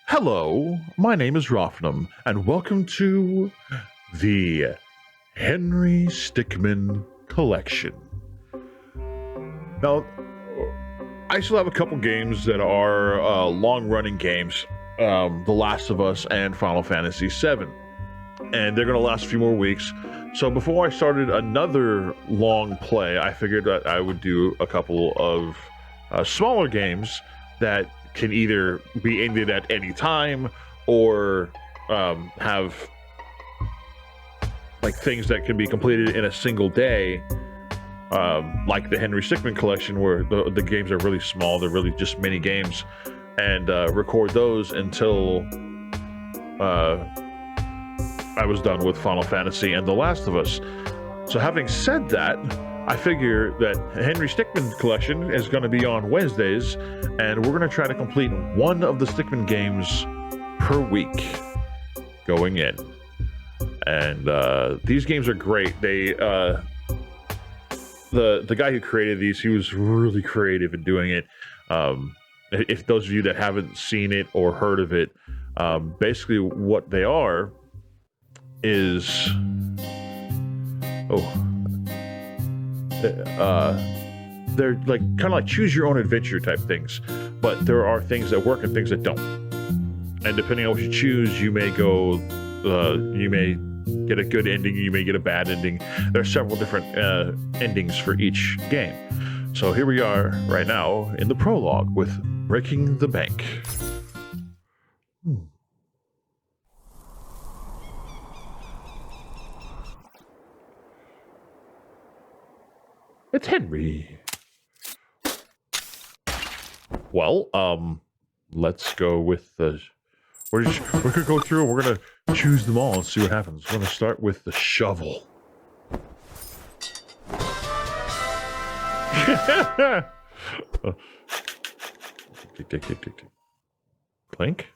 Hello, my name is Rofnum, and welcome to the Henry Stickmin Collection. Now, I still have a couple games that are long-running games, The Last of Us and Final Fantasy VII, and they're going to last a few more weeks. So before I started another long play, I figured that I would do a couple of smaller games that can either be ended at any time or have like things that can be completed in a single day, like the Henry Stickmin collection, where the games are really small. They're really just mini games, and record those until I was done with Final Fantasy and The Last of Us. So having said that, I figure that Henry Stickmin collection is going to be on Wednesdays, and we're going to try to complete one of the Stickmin games per week going in. And these games are great. They the guy who created these, he was really creative in doing it. If those of you that haven't seen it or heard of it, basically what they are is they're like kind of like choose your own adventure type things, but there are things that work and things that don't, and depending on what you choose, you may go you may get a good ending, you may get a bad ending. There are several different endings for each game. So here we are right now in the prologue with Breaking the Bank. It's Henry. Well, let's go with the... We're gonna go through and we're gonna choose them all and see what happens. We're gonna start with the shovel. Tick. Clink.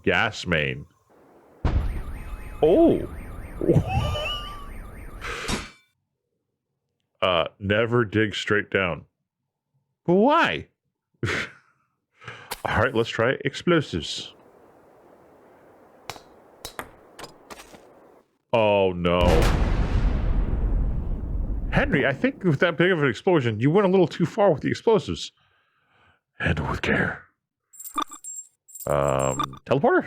Gas main. Oh! Never dig straight down. But why? All right, let's try explosives. Oh no. Henry, I think with that big of an explosion, you went a little too far with the explosives. Handle with care. Teleporter?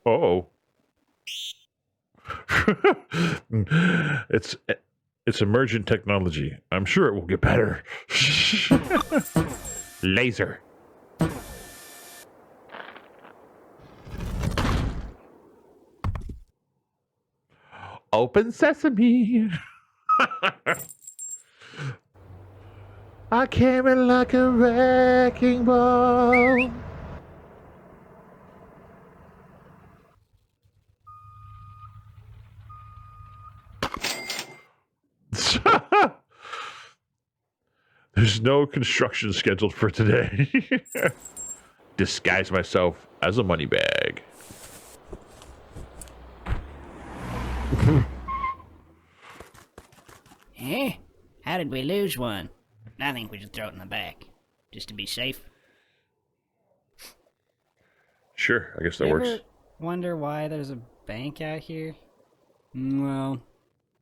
Uh-oh. It's emergent technology. I'm sure it will get better. Laser. Open sesame. I came in like a wrecking ball. There's no construction scheduled for today. Disguise myself as a money bag. Eh? How did we lose one? I think we should throw it in the back, just to be safe. Sure, I guess that You works. ever wonder why there's a bank out here? Well,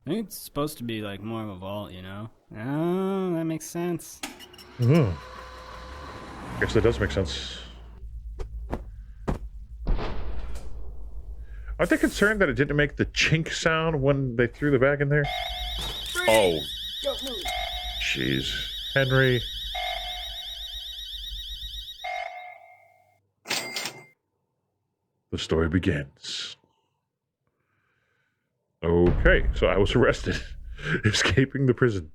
I think it's supposed to be like more of a vault, you know? Oh, that makes sense. I guess that does make sense. Aren't they concerned that it didn't make the chink sound when they threw the bag in there? Oh. Don't move. Jeez. Henry. The story begins. Okay, so I was arrested, escaping the prison.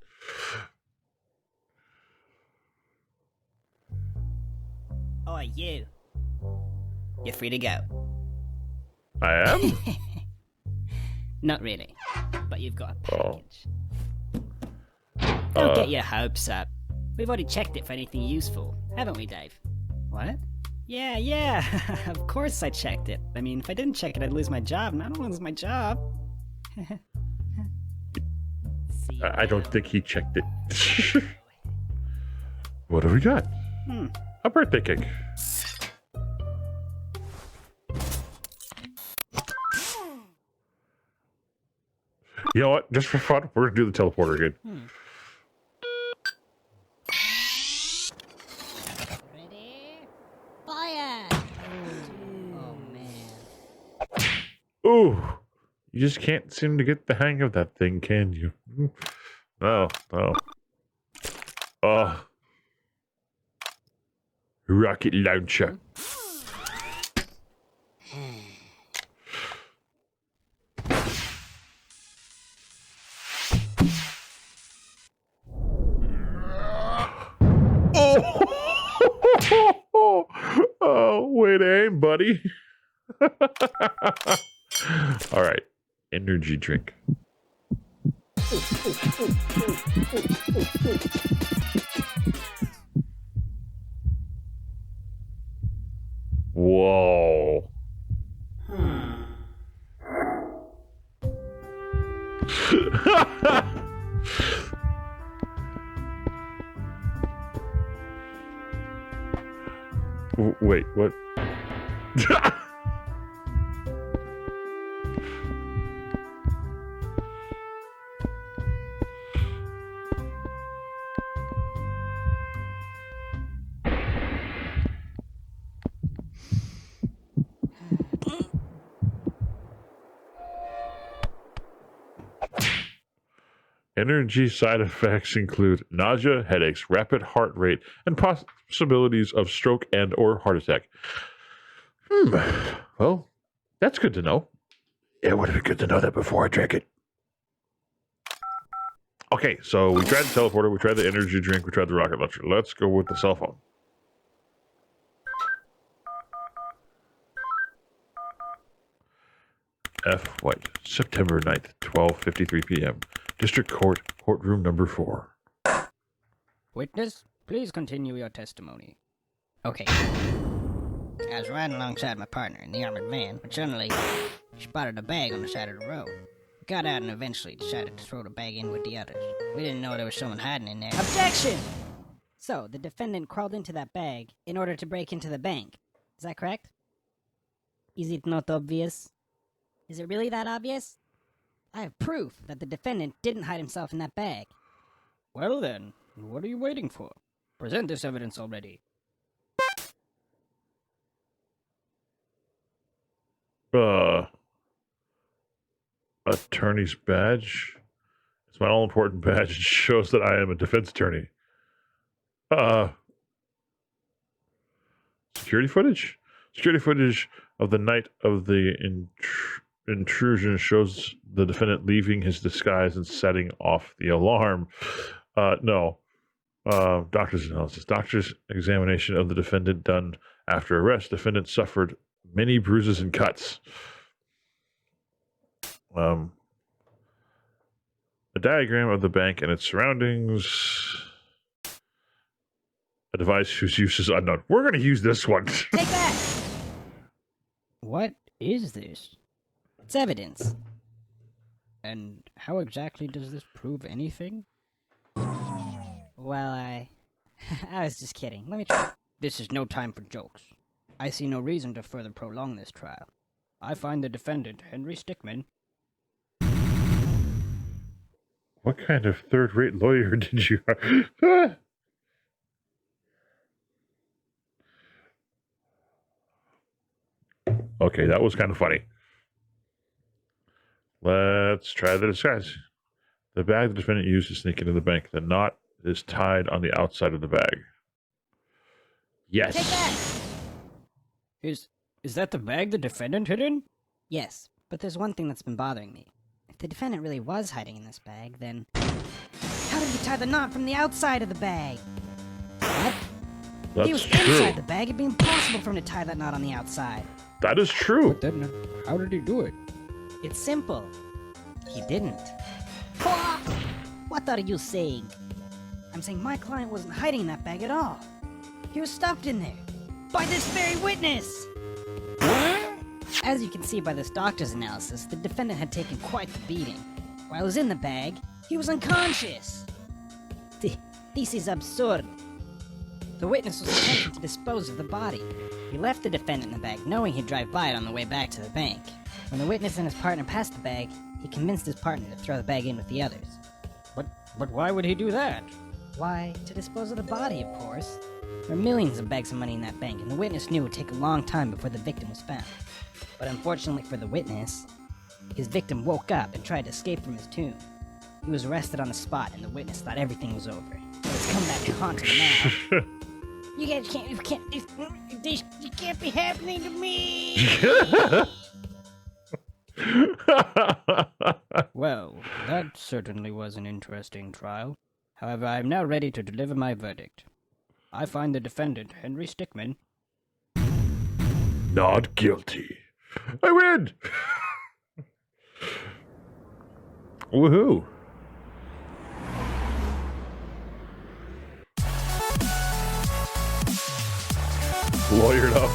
Oh, you. You're free to go. I am? Not really, but you've got a Oh. package. Don't get your hopes up. We've already checked it for anything useful, haven't we, Dave? What? Yeah. Of course I checked it. I mean, if I didn't check it, I'd lose my job, and I don't want to lose my job. I don't think he checked it. What have we got? A birthday cake. You know what? Just for fun, we're gonna do the teleporter again. Ready? Fire! Oh man. Ooh, you just can't seem to get the hang of that thing, can you? No. Oh. Rocket launcher. Oh, oh, way to aim, buddy. All right, energy drink. Whoa. Wait, what? Energy side effects include nausea, headaches, rapid heart rate, and possibilities of stroke and or heart attack. Well, that's good to know. It would have been good to know that before I drank it. Okay, so we tried the teleporter, we tried the energy drink, we tried the rocket launcher. Let's go with the cell phone. F. White, September 9th, 12:53 p.m. District Court, courtroom number 4. Witness, please continue your testimony. Okay. I was riding alongside my partner in the armored van, but suddenly she spotted a bag on the side of the road. We got out and eventually decided to throw the bag in with the others. We didn't know there was someone hiding in there. Objection! So, the defendant crawled into that bag in order to break into the bank. Is that correct? Is it not obvious? Is it really that obvious? I have proof that the defendant didn't hide himself in that bag. Well then, what are you waiting for? Present this evidence already. Attorney's badge. It's my all-important badge. It shows that I am a defense attorney. Security footage? Security footage of the night of the intrusion shows the defendant leaving his disguise and setting off the alarm. No. Doctor's analysis. Doctor's examination of the defendant done after arrest. Defendant suffered many bruises and cuts. A diagram of the bank and its surroundings. A device whose use is unknown. We're going to use this one. Take that! What is this? It's evidence. And how exactly does this prove anything? Well, I was just kidding. Let me try. This is no time for jokes. I see no reason to further prolong this trial. I find the defendant, Henry Stickman. What kind of third-rate lawyer did you have? Okay, that was kind of funny. Let's try the disguise. The bag the defendant used to sneak into the bank. The knot is tied on the outside of the bag. Yes. Take that! Is that the bag the defendant hid in? Yes, but there's one thing that's been bothering me. If the defendant really was hiding in this bag, then how did he tie the knot from the outside of the bag? What? If he was inside the bag, it'd be impossible for him to tie that knot on the outside. That is true. But then, how did he do it? It's simple. He didn't. What are you saying? I'm saying my client wasn't hiding in that bag at all. He was stuffed in there. By this very witness! As you can see by this doctor's analysis, the defendant had taken quite the beating. While he was in the bag, He was unconscious. This is absurd. The witness was attempting to dispose of the body. He left the defendant in the bag, knowing he'd drive by it on the way back to the bank. When the witness and his partner passed the bag, he convinced his partner to throw the bag in with the others. But why would he do that? Why, to dispose of the body, of course. There are millions of bags of money in that bank, and the witness knew it would take a long time before the victim was found. But unfortunately for the witness, his victim woke up and tried to escape from his tomb. He was arrested on the spot, and the witness thought everything was over. But it's come back to haunt him now. You guys you can't be happening to me! Well, that certainly was an interesting trial. However, I am now ready to deliver my verdict. I find the defendant, Henry Stickman, Not guilty. I win! Woohoo! Lawyered up.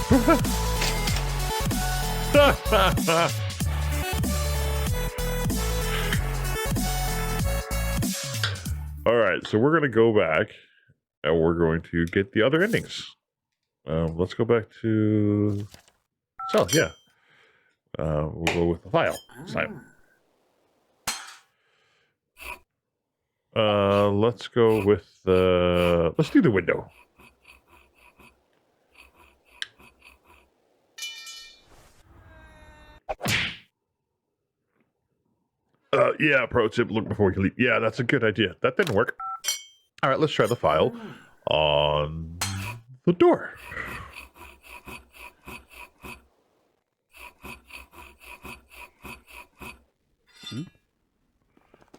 All right, so we're going to go back and we're going to get the other endings. Let's go back to... So, yeah. We'll go with the file this time. Let's go with the... Let's do the window. Yeah, pro tip, look before you leave. Yeah, that's a good idea. That didn't work. All right, let's try the file on the door.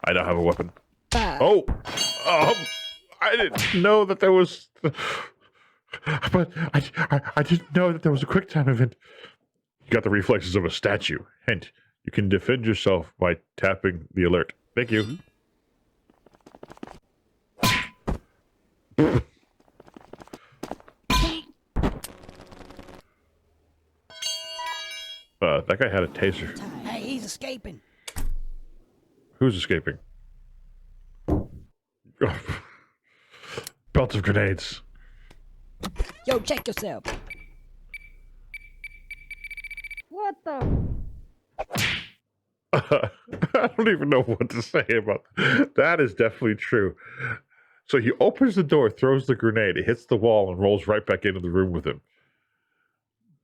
I now have a weapon. Oh, I didn't know that there was... But I didn't know that there was a quick time event. You got the reflexes of a statue. Hint. You can defend yourself by tapping the alert. Thank you. That guy had a taser. Hey, he's escaping. Who's escaping? Belt of grenades. Yo, check yourself. What the? I don't even know what to say about that. That is definitely true. So he opens the door, throws the grenade, it hits the wall, and rolls right back into the room with him.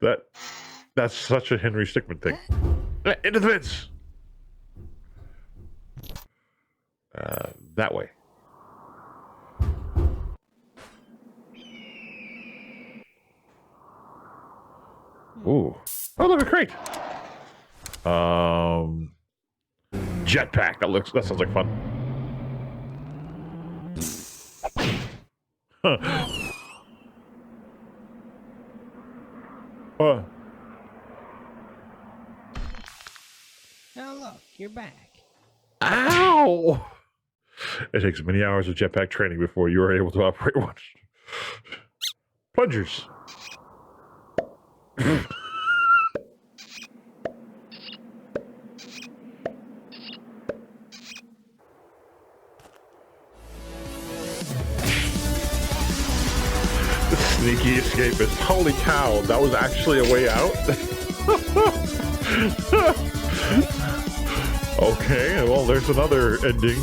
That's such a Henry Stickman thing. Into the vents! That way. Ooh. Oh, look, a crate! Jetpack. That sounds like fun. Huh. oh look, you're back. Ow! It takes many hours of jetpack training before you are able to operate one. Plungers. Sneaky escapist. Holy cow, that was actually a way out? Okay, well, there's another ending.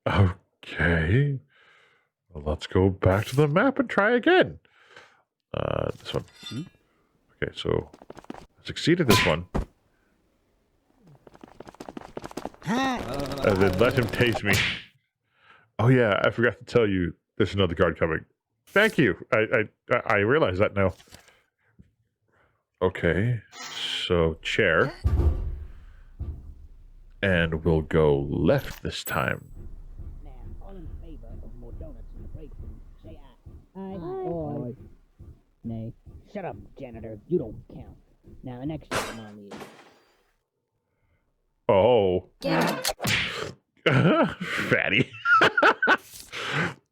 Okay. Well, let's go back to the map and try again. This one. Okay, so I succeeded this one. And then let him tase me. Oh yeah, I forgot to tell you there's another guard coming. Thank you. I realize that now. Okay, so chair. And we'll go left this time. Now, all in favor of more donuts in the break room, say aye. Aye. Nay. Shut up, janitor. You don't count. Now, the next ceremony is... Oh. Get Fatty.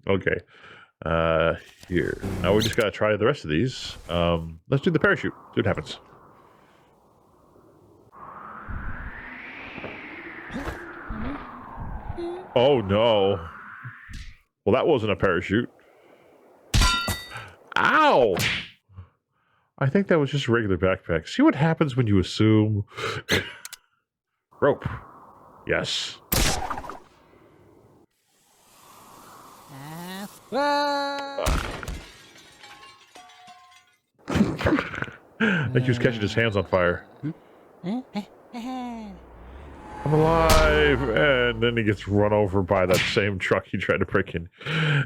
Okay. Here. Now we just gotta try the rest of these. Let's do the parachute. See what happens. Oh no. Well, that wasn't a parachute. Ow! I think that was just a regular backpack. See what happens when you assume. Rope. Yes. I think he was catching his hands on fire. I'm alive! And then he gets run over by that same truck he tried to break in.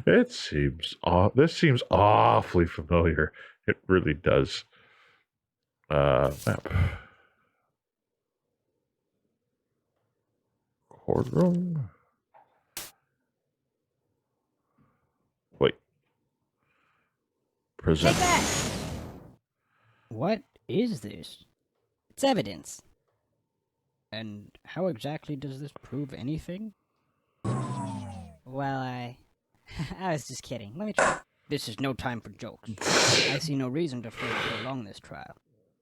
It seems this seems awfully familiar. It really does. Map. Courtroom. Wait. Prison. Take that! What is this? It's evidence. And how exactly does this prove anything? Well, I was just kidding. Let me try. This is no time for jokes. I see no reason to further prolong this trial.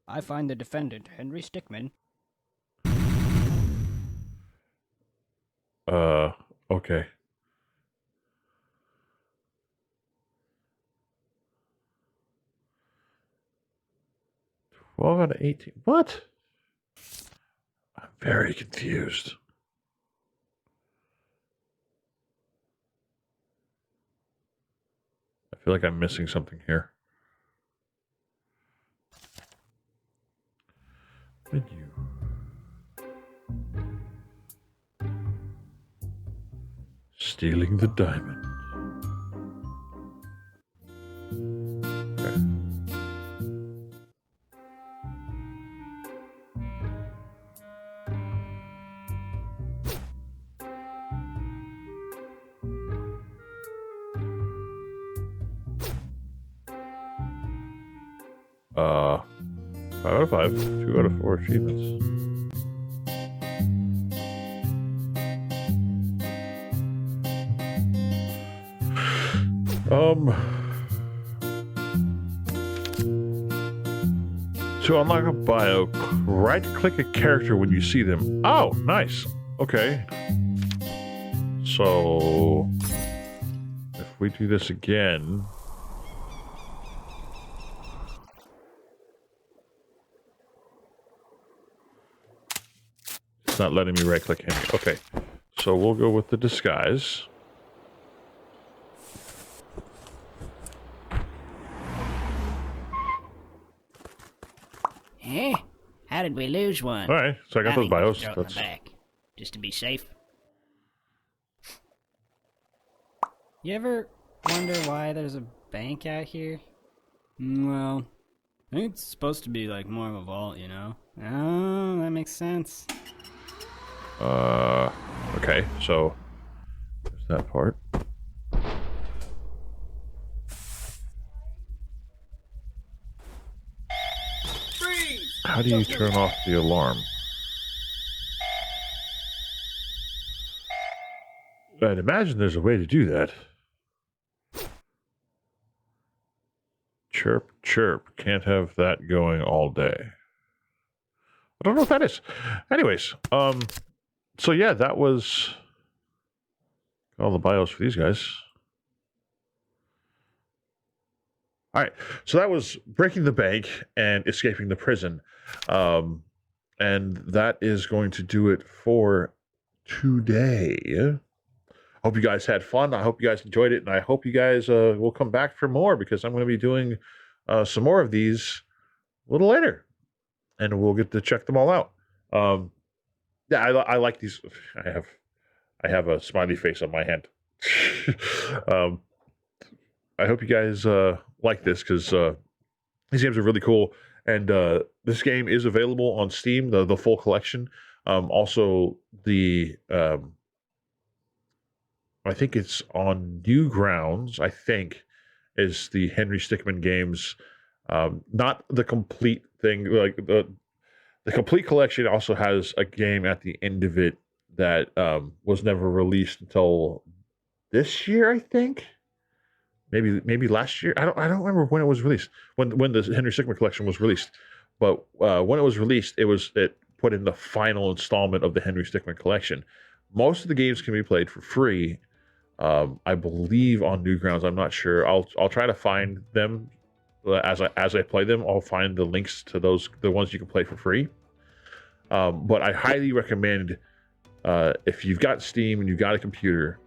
I find the defendant, Henry Stickman. Okay. Well, out of 18. What? I'm very confused. I feel like I'm missing something here. Menu. Stealing the diamond. Okay. Uh, 5 out of 5, 2 out of 4 achievements. To unlock a bio, right-click a character when you see them. Oh, nice. Okay. So, if we do this again... It's not letting me right-click him. Okay. So we'll go with the disguise. Eh? How did we lose one? All right, so I got those bios. Throw it in the back, just to be safe. You ever wonder why there's a bank out here? Well, I think it's supposed to be like more of a vault, you know? Oh, that makes sense. Okay, so there's that part. How do you turn off the alarm? I'd imagine there's a way to do that. Chirp, chirp. Can't have that going all day. I don't know what that is. Anyways, so yeah, that was all the bios for these guys. All right, so that was breaking the bank and escaping the prison. And that is going to do it for today. Hope you guys had fun. I hope you guys enjoyed it, and I hope you guys will come back for more, because I'm going to be doing some more of these a little later, and we'll get to check them all out. Yeah, I like these. I have a smiley face on my hand. I hope you guys like this, because these games are really cool, and this game is available on Steam, the full collection. Also, the I think it's on Newgrounds, I think, is the Henry Stickmin games. Not the complete thing. Like the complete collection also has a game at the end of it that was never released until this year, I think. Maybe last year. I don't remember when it was released. When the Henry Stickmin collection was released. But when it was released, it put in the final installment of the Henry Stickmin collection. most of the games can be played for free. I believe on Newgrounds. I'm not sure. I'll try to find them as I play them. I'll find the links to the ones you can play for free. But I highly recommend, if you've got Steam and you've got a computer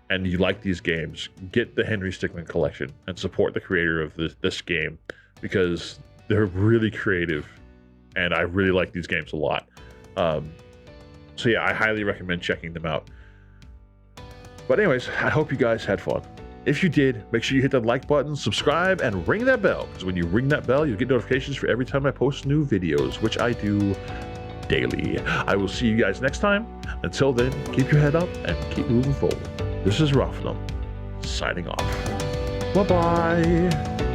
and you like these games, get the Henry Stickmin collection and support the creator of this game, because they're really creative and I really like these games a lot. So yeah, I highly recommend checking them out. But anyways, I hope you guys had fun. If you did, make sure you hit that like button, subscribe, and ring that bell, because when you ring that bell, you'll get notifications for every time I post new videos, which I do daily. I will see you guys next time. Until then, keep your head up and keep moving forward. This is Rafnum, signing off. Bye-bye.